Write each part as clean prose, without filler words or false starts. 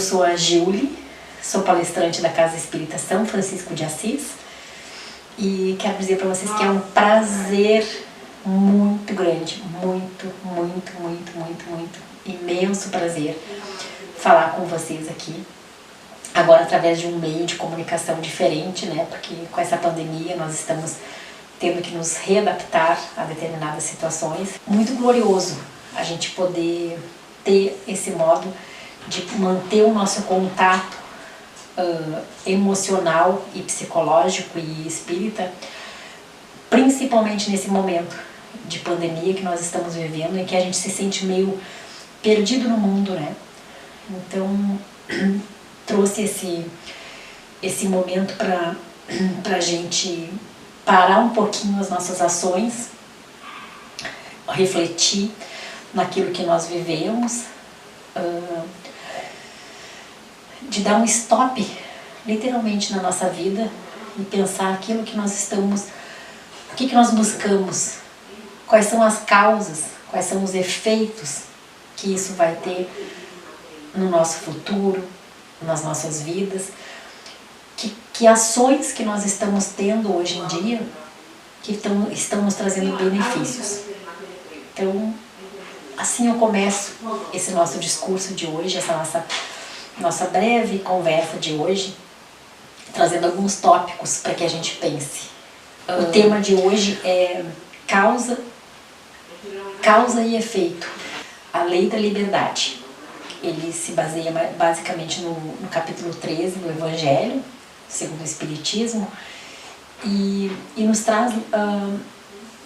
sou a Giuly, sou palestrante da Casa Espírita São Francisco de Assis e quero dizer para vocês que é um prazer muito grande, muito, imenso prazer falar com vocês aqui. Agora através de um meio de comunicação diferente, né? Porque com essa pandemia nós estamos tendo que nos readaptar a determinadas situações. Muito glorioso a gente poder ter esse modo de manter o nosso contato emocional e psicológico e espírita, principalmente nesse momento de pandemia que nós estamos vivendo, em que a gente se sente meio perdido no mundo, né? Então, trouxe esse momento para a gente parar um pouquinho as nossas ações, refletir naquilo que nós vivemos, de dar um stop, literalmente, na nossa vida e pensar aquilo que nós estamos, o que nós buscamos, quais são as causas, quais são os efeitos que isso vai ter no nosso futuro, nas nossas vidas, que ações que nós estamos tendo hoje em dia que estão nos trazendo benefícios. Então, assim eu começo esse nosso discurso de hoje, essa nossa breve conversa de hoje, trazendo alguns tópicos para que a gente pense. O tema de hoje é causa e efeito, a lei da liberdade. Ele se baseia basicamente no capítulo 13 do Evangelho, segundo o Espiritismo, e nos traz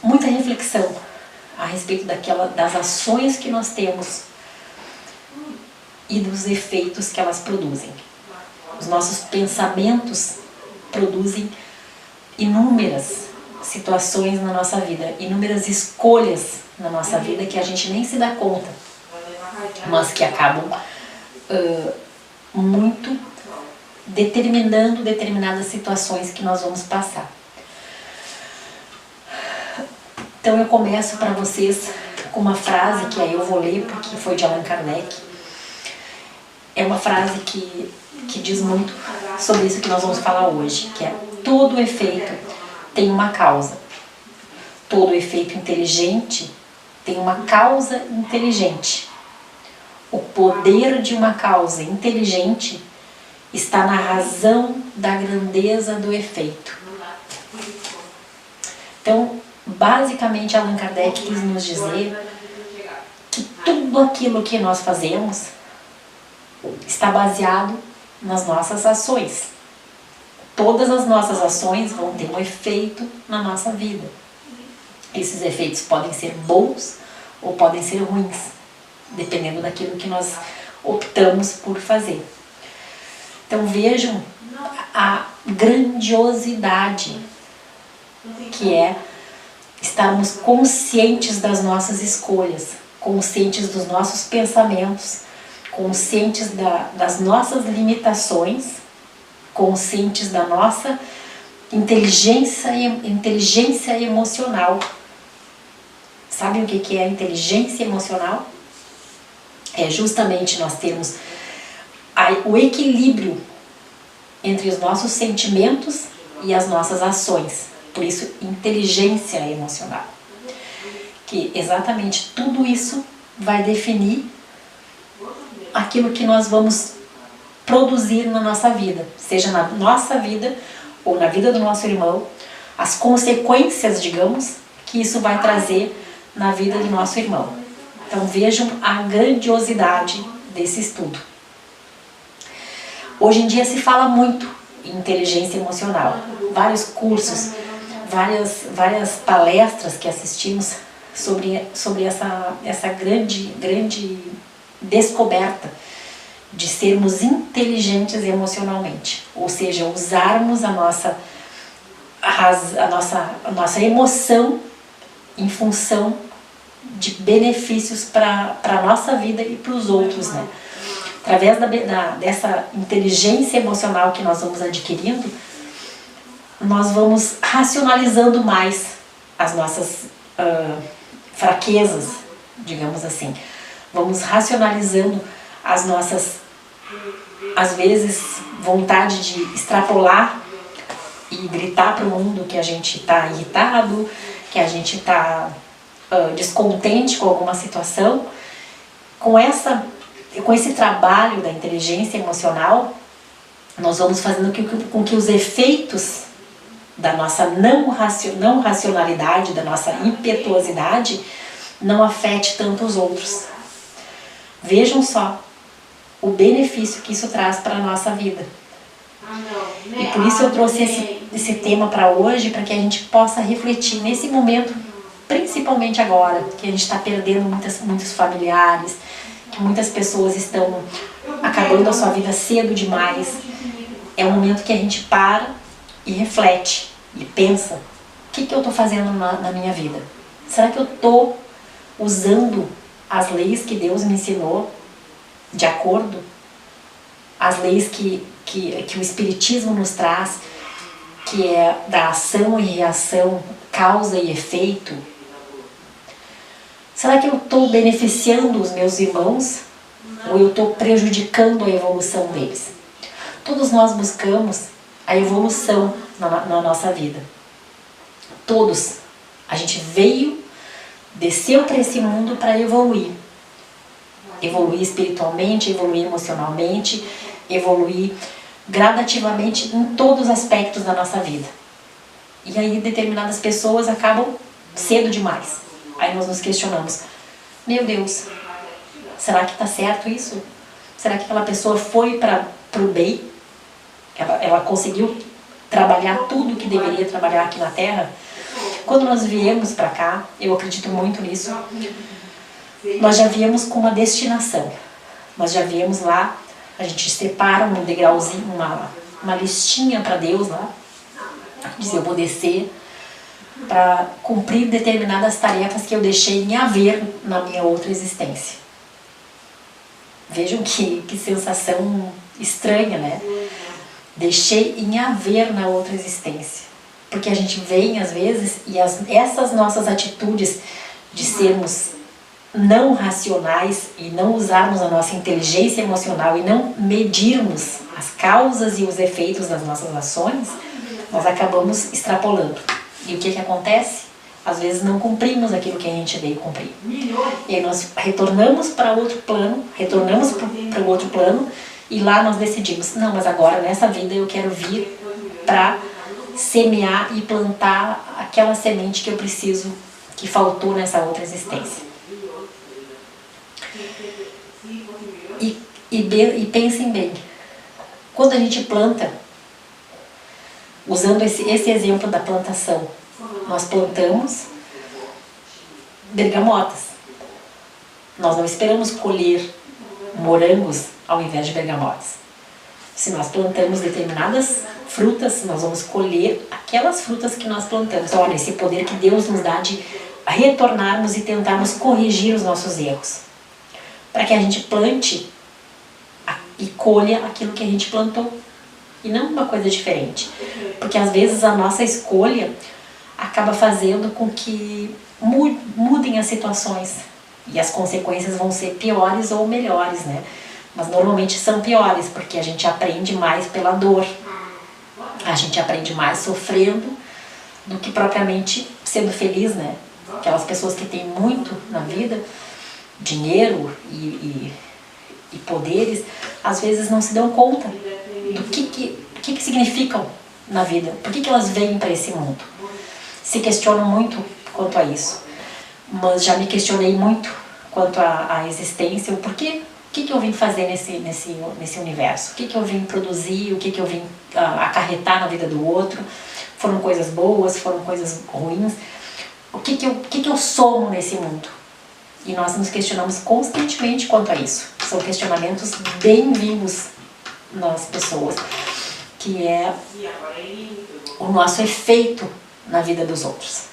muita reflexão a respeito das ações que nós temos e dos efeitos que elas produzem. Os nossos pensamentos produzem inúmeras situações na nossa vida, inúmeras escolhas na nossa vida que a gente nem se dá conta, mas que acabam muito determinando determinadas situações que nós vamos passar. Então eu começo para vocês com uma frase que aí eu vou ler porque foi de Allan Kardec. É uma frase que diz muito sobre isso que nós vamos falar hoje, que é: todo efeito tem uma causa. Todo efeito inteligente tem uma causa inteligente. O poder de uma causa inteligente está na razão da grandeza do efeito. Então, basicamente, Allan Kardec quis nos dizer que tudo aquilo que nós fazemos está baseado nas nossas ações. Todas as nossas ações vão ter um efeito na nossa vida. Esses efeitos podem ser bons ou podem ser ruins, dependendo daquilo que nós optamos por fazer. Então vejam a grandiosidade que é estarmos conscientes das nossas escolhas, conscientes dos nossos pensamentos, conscientes das nossas limitações, conscientes da nossa inteligência emocional. Sabem o que é a inteligência emocional? É justamente nós termos o equilíbrio entre os nossos sentimentos e as nossas ações. Por isso, inteligência emocional. Que exatamente tudo isso vai definir aquilo que nós vamos produzir na nossa vida, seja na nossa vida ou na vida do nosso irmão, as consequências, digamos, que isso vai trazer na vida do nosso irmão. Então vejam a grandiosidade desse estudo. Hoje em dia se fala muito em inteligência emocional. Vários cursos, várias palestras que assistimos sobre essa grande descoberta de sermos inteligentes emocionalmente. Ou seja, usarmos a nossa emoção em função de benefícios para a nossa vida e para os outros, né? Através dessa inteligência emocional que nós vamos adquirindo, nós vamos racionalizando mais as nossas fraquezas, digamos assim. Vamos racionalizando as nossas às vezes, vontade de extrapolar e gritar para o mundo que a gente está irritado, que a gente está descontente com alguma situação. Com esse trabalho da inteligência emocional, nós vamos fazendo com que os efeitos da nossa não racionalidade, da nossa impetuosidade, não afete tanto os outros. Vejam só o benefício que isso traz para a nossa vida. E por isso eu trouxe esse tema para hoje, para que a gente possa refletir nesse momento, principalmente agora, que a gente está perdendo muitos familiares, que muitas pessoas estão acabando a sua vida cedo demais. É um momento que a gente para e reflete e pensa: o que eu estou fazendo na minha vida? Será que eu estou usando as leis que Deus me ensinou de acordo? As leis que o Espiritismo nos traz, que é da ação e reação, causa e efeito? Será que eu estou beneficiando os meus irmãos ou eu estou prejudicando a evolução deles? Todos nós buscamos a evolução na nossa vida. Todos. A gente desceu para esse mundo para evoluir. Evoluir espiritualmente, evoluir emocionalmente, evoluir gradativamente em todos os aspectos da nossa vida. E aí determinadas pessoas acabam cedo demais. Aí nós nos questionamos: meu Deus, será que está certo isso? Será que aquela pessoa foi para o bem? Ela conseguiu trabalhar tudo que deveria trabalhar aqui na Terra? Quando nós viemos para cá, eu acredito muito nisso, nós já viemos com uma destinação. Nós já viemos lá, a gente separa um degrauzinho, uma listinha para Deus lá, diz: eu vou descer para cumprir determinadas tarefas que eu deixei em haver na minha outra existência. Vejam que sensação estranha, né? Deixei em haver na outra existência. Porque a gente vem às vezes e essas nossas atitudes de sermos não racionais e não usarmos a nossa inteligência emocional e não medirmos as causas e os efeitos das nossas ações, nós acabamos extrapolando. E o que acontece? Às vezes não cumprimos aquilo que a gente veio cumprir. E aí nós retornamos para outro plano, e lá nós decidimos: não, mas agora nessa vida eu quero vir para semear e plantar aquela semente que eu preciso, que faltou nessa outra existência. E pensem bem, quando a gente planta, usando esse exemplo da plantação, nós plantamos bergamotas. Nós não esperamos colher morangos ao invés de bergamotas. Se nós plantamos determinadas frutas, nós vamos colher aquelas frutas que nós plantamos. Olha, esse poder que Deus nos dá de retornarmos e tentarmos corrigir os nossos erros, para que a gente plante e colha aquilo que a gente plantou, e não uma coisa diferente. Porque às vezes a nossa escolha acaba fazendo com que mudem as situações, e as consequências vão ser piores ou melhores, né? Mas normalmente são piores, porque a gente aprende mais pela dor. A gente aprende mais sofrendo do que propriamente sendo feliz, né? Aquelas pessoas que têm muito na vida, dinheiro e poderes, às vezes não se dão conta do que significam na vida. Por que elas vêm para esse mundo? Se questionam muito quanto a isso. Mas já me questionei muito quanto à existência, o porquê. O que eu vim fazer nesse universo? O que eu vim produzir? O que eu vim acarretar na vida do outro? Foram coisas boas? Foram coisas ruins? O que eu somo nesse mundo? E nós nos questionamos constantemente quanto a isso. São questionamentos bem vivos nas pessoas, que é o nosso efeito na vida dos outros.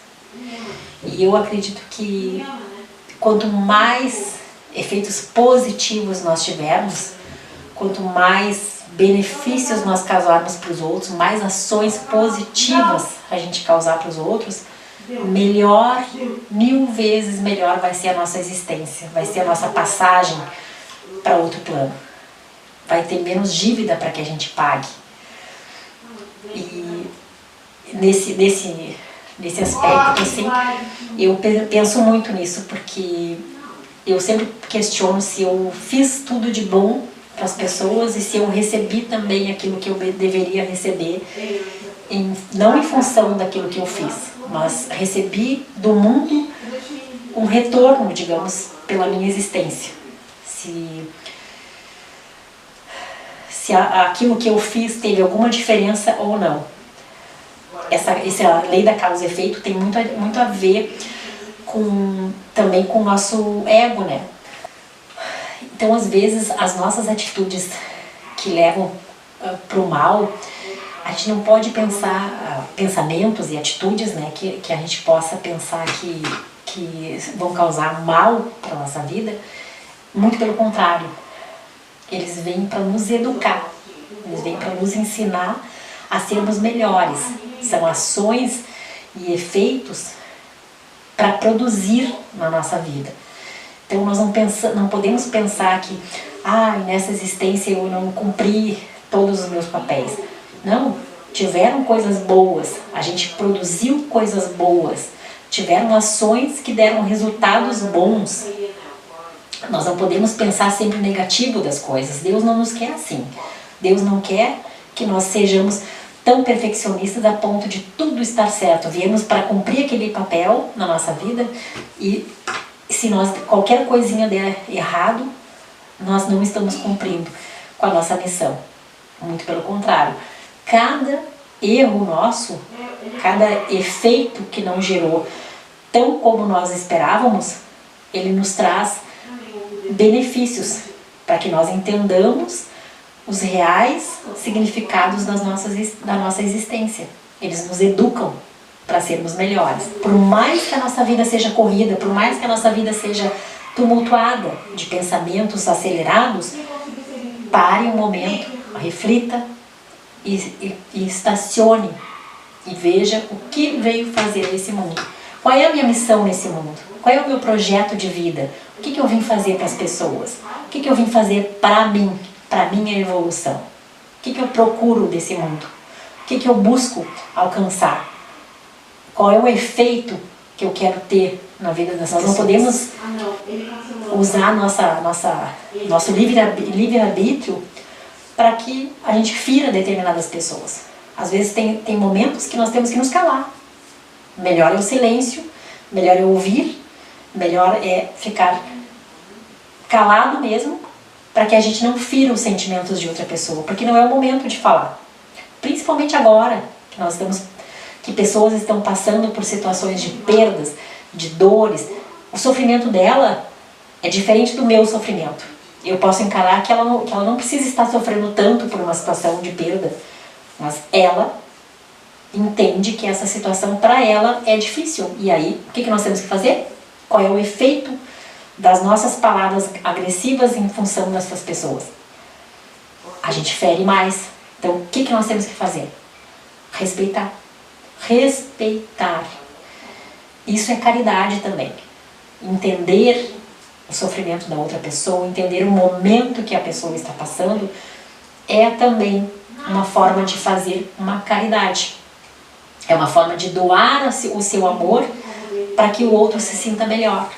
E eu acredito que quanto mais efeitos positivos nós tivermos, quanto mais benefícios nós causarmos para os outros, mais ações positivas a gente causar para os outros, melhor, 1000 vezes melhor vai ser a nossa existência, vai ser a nossa passagem para outro plano. vai ter menos dívida para que a gente pague. E nesse aspecto, assim, eu penso muito nisso, porque eu sempre questiono se eu fiz tudo de bom para as pessoas e se eu recebi também aquilo que eu deveria receber, não em função daquilo que eu fiz, mas recebi do mundo um retorno, digamos, pela minha existência. Se aquilo que eu fiz teve alguma diferença ou não. Essa lei da causa e efeito tem muito a ver também com o nosso ego, né? Então, às vezes, as nossas atitudes que levam para o mal, a gente não pode pensar pensamentos e atitudes, né, que a gente possa pensar que vão causar mal para a nossa vida. Muito pelo contrário, eles vêm para nos educar, eles vêm para nos ensinar a sermos melhores. São ações e efeitos para produzir na nossa vida. Então nós não podemos pensar que nessa existência eu não cumpri todos os meus papéis. Não, tiveram coisas boas, a gente produziu coisas boas, tiveram ações que deram resultados bons. Nós não podemos pensar sempre negativo das coisas. Deus não nos quer assim. Deus não quer que nós sejamos tão perfeccionistas a ponto de tudo estar certo. Viemos para cumprir aquele papel na nossa vida e se qualquer coisinha der errado, nós não estamos cumprindo com a nossa missão. Muito pelo contrário. Cada erro nosso, cada efeito que não gerou tão como nós esperávamos, ele nos traz benefícios para que nós entendamos os reais significados da nossa existência. Eles nos educam para sermos melhores. Por mais que a nossa vida seja corrida, por mais que a nossa vida seja tumultuada de pensamentos acelerados, pare um momento, reflita e estacione e veja o que veio fazer nesse mundo. Qual é a minha missão nesse mundo? Qual é o meu projeto de vida? O que eu vim fazer para as pessoas? O que eu vim fazer para mim, para a minha evolução? O que eu procuro desse mundo? O que eu busco alcançar? Qual é o efeito que eu quero ter na vida das pessoas? Nós não podemos usar nosso livre-arbítrio para que a gente fira determinadas pessoas. Às vezes tem momentos que nós temos que nos calar. Melhor é o silêncio, melhor é ouvir, melhor é ficar calado mesmo, para que a gente não fira os sentimentos de outra pessoa, porque não é o momento de falar. Principalmente agora, que pessoas estão passando por situações de perdas, de dores. O sofrimento dela é diferente do meu sofrimento. Eu posso encarar que ela não precisa estar sofrendo tanto por uma situação de perda, mas ela entende que essa situação para ela é difícil. E aí, o que nós temos que fazer? Qual é o efeito das nossas palavras agressivas em função dessas pessoas? A gente fere mais. Então, o que nós temos que fazer? Respeitar. Respeitar. Isso é caridade também. Entender o sofrimento da outra pessoa, entender o momento que a pessoa está passando, é também uma forma de fazer uma caridade. É uma forma de doar o seu amor para que o outro se sinta melhor.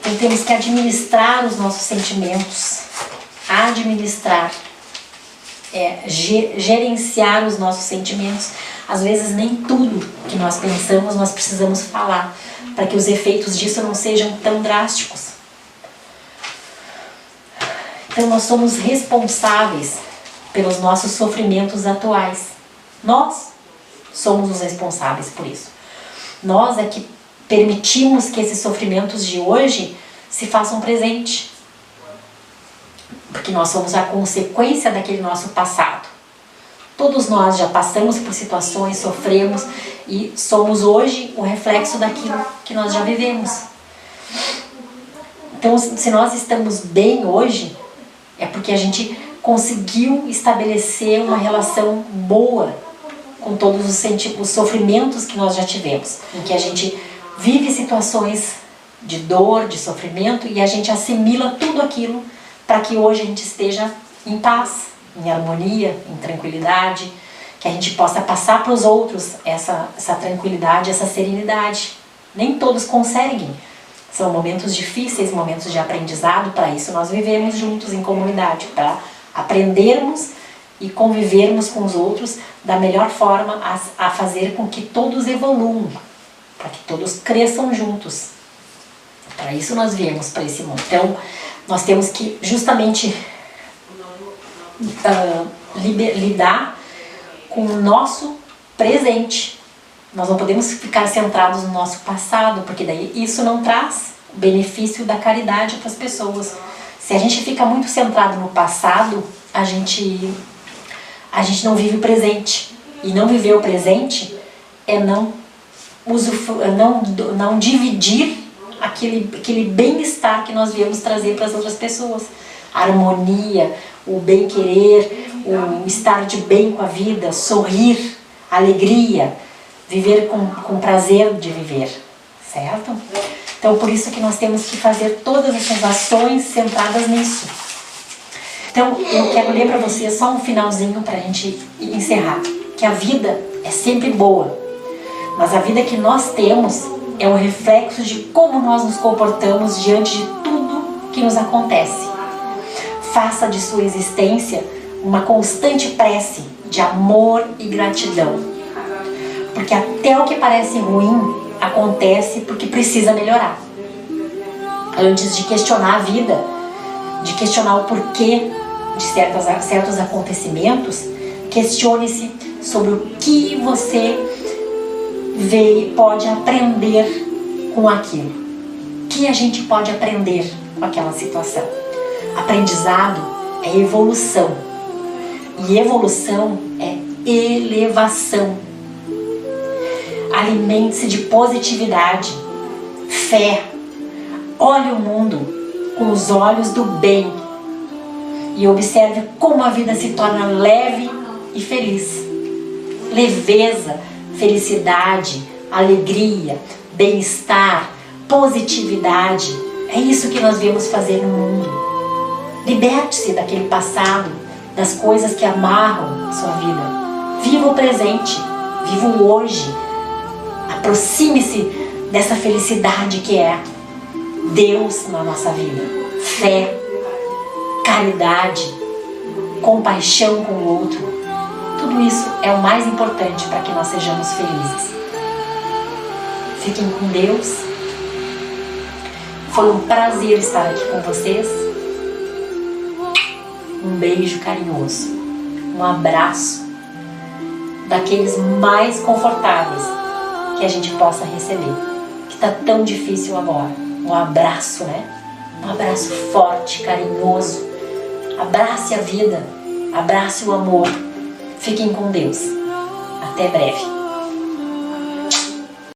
Então temos que administrar os nossos sentimentos, gerenciar os nossos sentimentos. Às vezes nem tudo que nós pensamos nós precisamos falar, para que os efeitos disso não sejam tão drásticos. Então nós somos responsáveis pelos nossos sofrimentos atuais. Nós somos os responsáveis por isso. Nós é que permitimos que esses sofrimentos de hoje se façam presente. Porque nós somos a consequência daquele nosso passado. Todos nós já passamos por situações, sofremos e somos hoje o reflexo daquilo que nós já vivemos. Então, se nós estamos bem hoje, é porque a gente conseguiu estabelecer uma relação boa com todos os sofrimentos que nós já tivemos, em que a gente vive situações de dor, de sofrimento, e a gente assimila tudo aquilo para que hoje a gente esteja em paz, em harmonia, em tranquilidade, que a gente possa passar para os outros essa tranquilidade, essa serenidade. Nem todos conseguem. São momentos difíceis, momentos de aprendizado. Para isso nós vivemos juntos em comunidade, para aprendermos e convivermos com os outros da melhor forma, a fazer com que todos evoluam, para que todos cresçam juntos. Para isso nós viemos para esse mundo. Então nós temos que justamente lidar com o nosso presente. Nós não podemos ficar centrados no nosso passado, porque daí isso não traz o benefício da caridade para as pessoas. Se a gente fica muito centrado no passado, a gente não vive o presente. E não viver o presente é não dividir aquele bem-estar que nós viemos trazer para as outras pessoas. A harmonia, o bem-querer, o estar de bem com a vida, sorrir, alegria, viver com prazer de viver, certo? Então por isso que nós temos que fazer todas essas ações centradas nisso. Então eu quero ler para vocês só um finalzinho para a gente encerrar, que a vida é sempre boa, mas a vida que nós temos é o reflexo de como nós nos comportamos diante de tudo que nos acontece. Faça de sua existência uma constante prece de amor e gratidão. Porque até o que parece ruim acontece porque precisa melhorar. Antes de questionar a vida, de questionar o porquê de certos acontecimentos, questione-se sobre o que você vê e pode aprender com aquilo. O que a gente pode aprender com aquela situação? Aprendizado é evolução. E evolução é elevação. Alimente-se de positividade, fé. Olhe o mundo com os olhos do bem e observe como a vida se torna leve e feliz. Leveza, felicidade, alegria, bem-estar, positividade. É isso que nós viemos fazer no mundo. Liberte-se daquele passado, das coisas que amarram a sua vida. Viva o presente, viva o hoje. Aproxime-se dessa felicidade que é Deus na nossa vida. Fé, caridade, compaixão com o outro. Tudo isso é o mais importante para que nós sejamos felizes. Fiquem com Deus. Foi um prazer estar aqui com vocês. Um beijo carinhoso. Um abraço daqueles mais confortáveis que a gente possa receber. Que está tão difícil agora. Um abraço, né? Um abraço forte, carinhoso. Abrace a vida. Abrace o amor. Fiquem com Deus. Até breve.